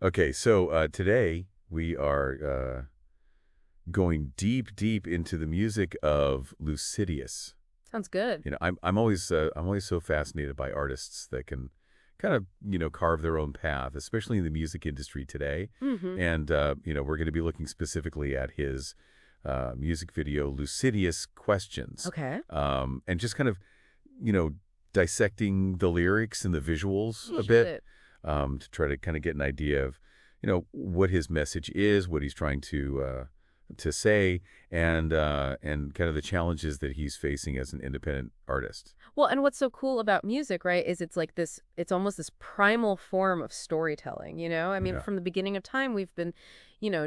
Okay, so today we are going deep into the music of Lucidious. Sounds good. I'm always so fascinated by artists that can kind of carve their own path, especially in the music industry today. Mm-hmm. And we're going to be looking specifically at his music video, Lucidious Questions, Okay. and just kind of you know dissecting the lyrics and the visuals a bit Shit. to try to kind of get an idea of, what his message is, what he's trying to say, and kind of the challenges that he's facing as an independent artist. Well, and what's so cool about music, right, is it's almost this primal form of storytelling, you know? I mean, Yeah, from the beginning of time, we've been,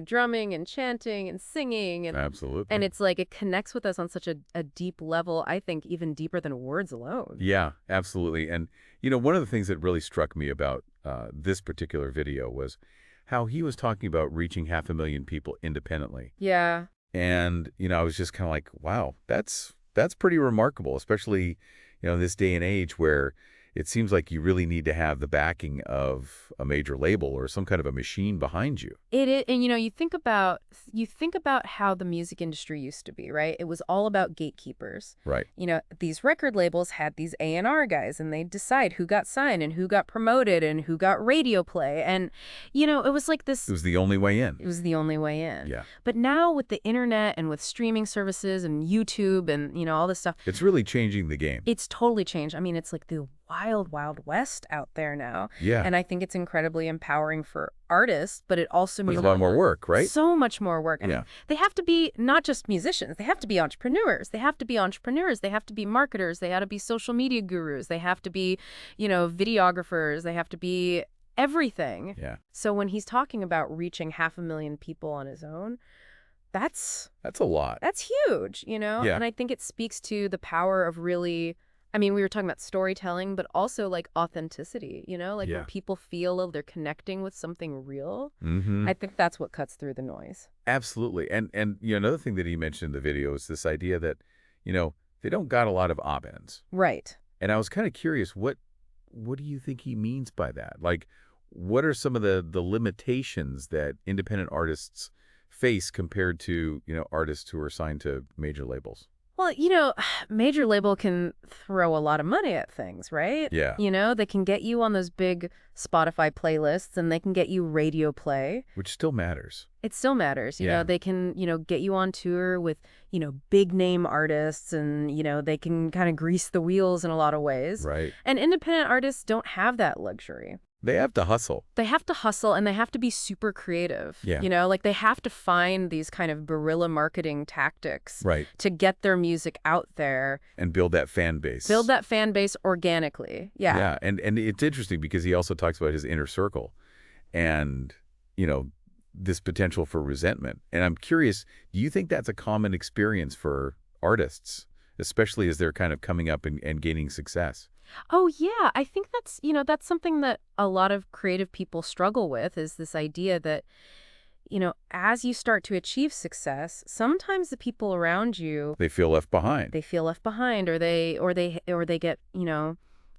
drumming and chanting and singing, and absolutely. it's like it connects with us on such a deep level, I think even deeper than words alone. Yeah, absolutely. And one of the things that really struck me about this particular video was how he was talking about reaching 500,000 people independently. Yeah. And I was just kind of like, wow, that's pretty remarkable, especially in this day and age where it seems like you really need to have the backing of a major label or some kind of a machine behind you. It is, and you think about how the music industry used to be, right? It was all about gatekeepers. Right. These record labels had these A&R guys, and they'd decide who got signed and who got promoted and who got radio play. And it was like It this. was the only way in. It was the only way in. Yeah. But now with the internet and with streaming services and YouTube and all this stuff, It's really changing the game. it's totally changed. I mean, it's like the wild west out there now. Yeah. And I think it's incredibly empowering for artists, but it also There's means a lot more work, right? so much more work. I mean, Yeah. they have to be not just musicians. They have to be entrepreneurs. They have to be entrepreneurs. They have to be marketers. They have to be social media gurus. They have to be, videographers. They have to be everything. Yeah. So when he's talking about reaching 500,000 people on his own, that's That's a lot. that's huge, Yeah. And I think it speaks to the power of really, I mean, we were talking about storytelling, but also like authenticity, like Yeah. when people feel they're connecting with something real. Mm-hmm. I think that's what cuts through the noise. Absolutely. And another thing that he mentioned in the video is this idea that, they don't got a lot of op-eds. Right. And I was kind of curious, what do you think he means by that? Like, what are some of the limitations that independent artists face compared to, artists who are signed to major labels? Well, major label can throw a lot of money at things, right? Yeah. They can get you on those big Spotify playlists and they can get you radio play. Which still matters. It still matters. Yeah. They can, get you on tour with, big name artists and, they can kind of grease the wheels in a lot of ways. Right. And independent artists don't have that luxury. They have to hustle. They have to hustle and they have to be super creative. Yeah. Like they have to find these kind of guerrilla marketing tactics Right. to get their music out there. And build that fan base. Build that fan base organically. Yeah. Yeah. And it's interesting because he also talks about his inner circle and, this potential for resentment. And I'm curious, do you think that's a common experience for artists, especially as they're kind of coming up and gaining success? Oh, yeah. I think that's something that a lot of creative people struggle with is this idea that, as you start to achieve success, sometimes the people around you, They feel left behind. they feel left behind or they get,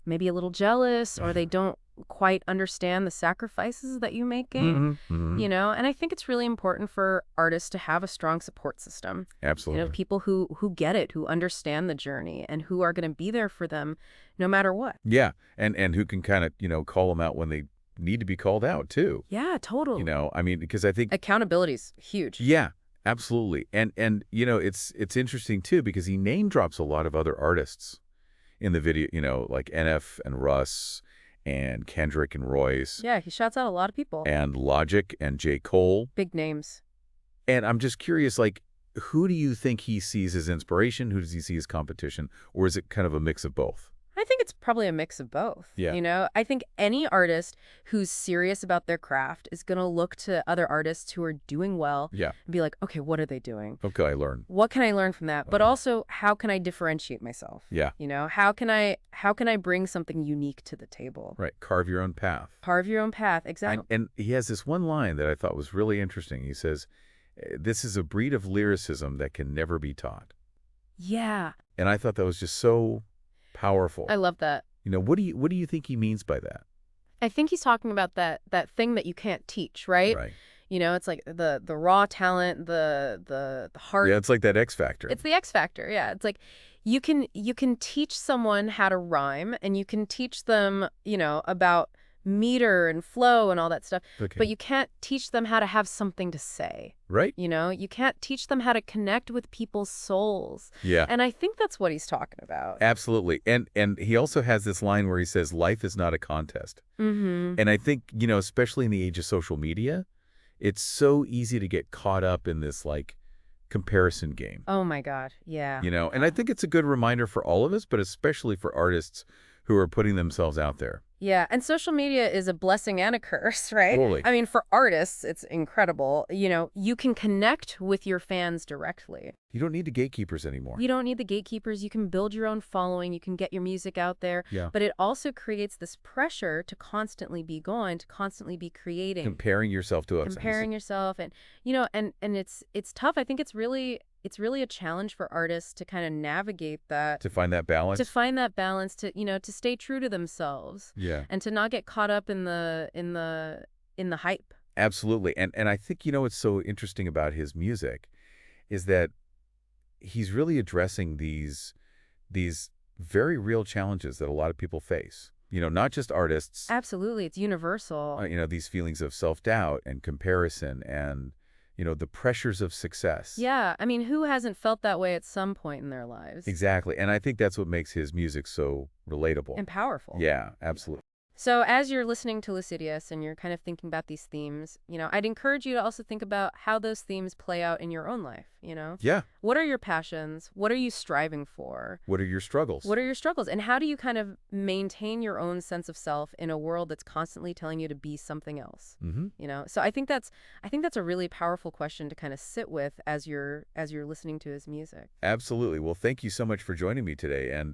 maybe a little jealous or they don't quite understand the sacrifices that you're making. And I think it's really important for artists to have a strong support system. Absolutely. People who get it, who understand the journey and who are going to be there for them no matter what. Yeah. And who can kind of, call them out when they need to be called out too. Yeah, totally. I mean, because I think, Accountability's huge. yeah, absolutely. And it's interesting too, because he name drops a lot of other artists in the video, like NF and Russ and Kendrick and Royce Yeah, he shouts out a lot of people. and Logic and J. Cole. Big names. And I'm just curious, like, who do you think he sees as inspiration? Who does he see as competition? Or is it kind of a mix of both? I think it's probably a mix of both. Yeah. I think any artist who's serious about their craft is going to look to other artists who are doing well Yeah. and be like, okay, what are they doing? Okay, I learned. What can I learn from that? But also, how can I differentiate myself? Yeah. How can I bring something unique to the table? Right. Carve your own path. Carve your own path. Exactly. And he has this one line that I thought was really interesting. He says, this is a breed of lyricism that can never be taught. Yeah. And I thought that was just so powerful. I love that. What do you think he means by that? I think he's talking about that thing that you can't teach, right? Right. It's like the raw talent, the heart. Yeah, it's like that X factor. It's the X factor. Yeah, it's like you can teach someone how to rhyme, and you can teach them, about meter and flow and all that stuff, but Okay. you can't teach them how to have something to say. Right? You can't teach them how to connect with people's souls. Yeah. And I think that's what he's talking about. Absolutely. And he also has this line where he says, life is not a contest. Mm-hmm. And I think, especially in the age of social media, it's so easy to get caught up in this, like, comparison game, Oh my God. Yeah. And I think it's a good reminder for all of us, but especially for artists who are putting themselves out there. Yeah, and social media is a blessing and a curse, right? Totally. I mean, for artists, it's incredible. You can connect with your fans directly. You don't need the gatekeepers anymore. You don't need the gatekeepers. You can build your own following. You can get your music out there. Yeah. But it also creates this pressure to constantly be going, to constantly be creating. Comparing yourself to others. Comparing yourself. And, and it's tough. I think it's really a challenge for artists to kind of navigate that. To find that balance. To find that balance, to stay true to themselves. Yeah. And to not get caught up in the hype. Absolutely. And I think, what's so interesting about his music is that he's really addressing these very real challenges that a lot of people face. Not just artists. Absolutely. It's universal. These feelings of self-doubt and comparison and, the pressures of success. Yeah. I mean, who hasn't felt that way at some point in their lives? Exactly. And I think that's what makes his music so relatable. And powerful. Yeah, absolutely. So as you're listening to Lucidious and you're kind of thinking about these themes, I'd encourage you to also think about how those themes play out in your own life, Yeah. What are your passions? What are you striving for? What are your struggles? What are your struggles? And how do you kind of maintain your own sense of self in a world that's constantly telling you to be something else? Mm-hmm. So I think that's a really powerful question to kind of sit with as you're listening to his music. Absolutely. Well, thank you so much for joining me today and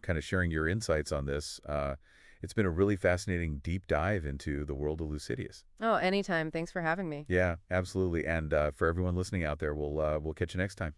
kind of sharing your insights on this. It's been a really fascinating deep dive into the world of Lucidious. Oh, anytime. Thanks for having me. Yeah, absolutely. And for everyone listening out there, we'll catch you next time.